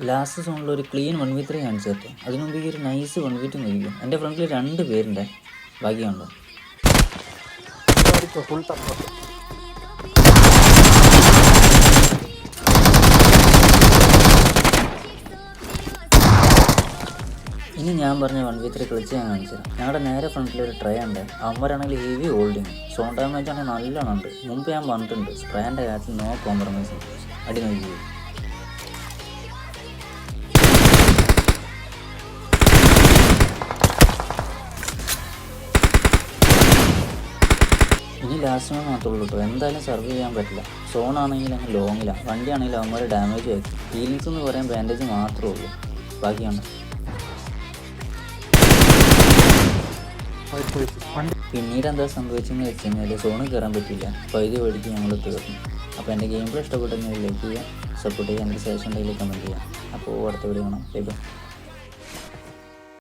Last സോണിൽ ഒരു clean 1v3 കാണിച്ചു തരട്ടെ. അതിനു മുമ്പ് ഈ ഒരു നൈസ് 1v2 നോക്കിക്കും. എൻ്റെ ഫ്രണ്ടിൽ 2 പേരുണ്ട്, ബാക്കിയുണ്ടോ? Full support. ഇനി ഞാൻ പറഞ്ഞ 1v3 കളിച്ച് ഞാൻ കാണിച്ചു തരാം. ഞങ്ങളുടെ നേരെ ഫ്രണ്ടിലൊരു ട്രേ ഉണ്ട്. അവന്മാരാണെങ്കിൽ ഹെവി ഹോൾഡിങ്, സോൺ ഡാമേജ് ആണെങ്കിൽ നല്ലോണം ഉണ്ട്. മുമ്പ് ഞാൻ പറഞ്ഞിട്ടുണ്ട്, സ്പ്രേൻ്റെ കാര്യത്തിൽ നോ കോംപ്രമൈസ്. അടി നോക്കി. ഇനി ലാസ്റ്റ് മാൻ മാത്രമേ ഉള്ളൂ കേട്ടോ. എന്തായാലും സർവൈവ് ചെയ്യാൻ പറ്റില്ല. സോൺ ആണെങ്കിൽ അങ്ങ് ലോങ്ങിലാണ്, വണ്ടി ആണെങ്കിൽ അവന്മാർ ഡാമേജ് ആയിരിക്കും. ഹീലിങ്സ് എന്ന് പറയാൻ ബാൻഡേജ് മാത്രമേ ഉള്ളൂ, ബാക്കിയാണ്. പിന്നീട് എന്താ സംഭവിച്ചെന്ന് വെച്ച് കഴിഞ്ഞാൽ സോണിൽ കയറാൻ പറ്റില്ല. പകുതി മേടിച്ച് ഞങ്ങൾ തീർന്നു. അപ്പോൾ എൻ്റെ ഗെയിം പ്ലേ ഇഷ്ടപ്പെട്ടെങ്കിൽ ലൈക്ക് ചെയ്യുക, സപ്പോർട്ട് ചെയ്യുക, എൻ്റെ സജഷൻ ഉണ്ടെങ്കിൽ കമൻറ്റ് ചെയ്യുക. അപ്പോൾ അടുത്ത വീഡിയോ കാണാം. Bye bye.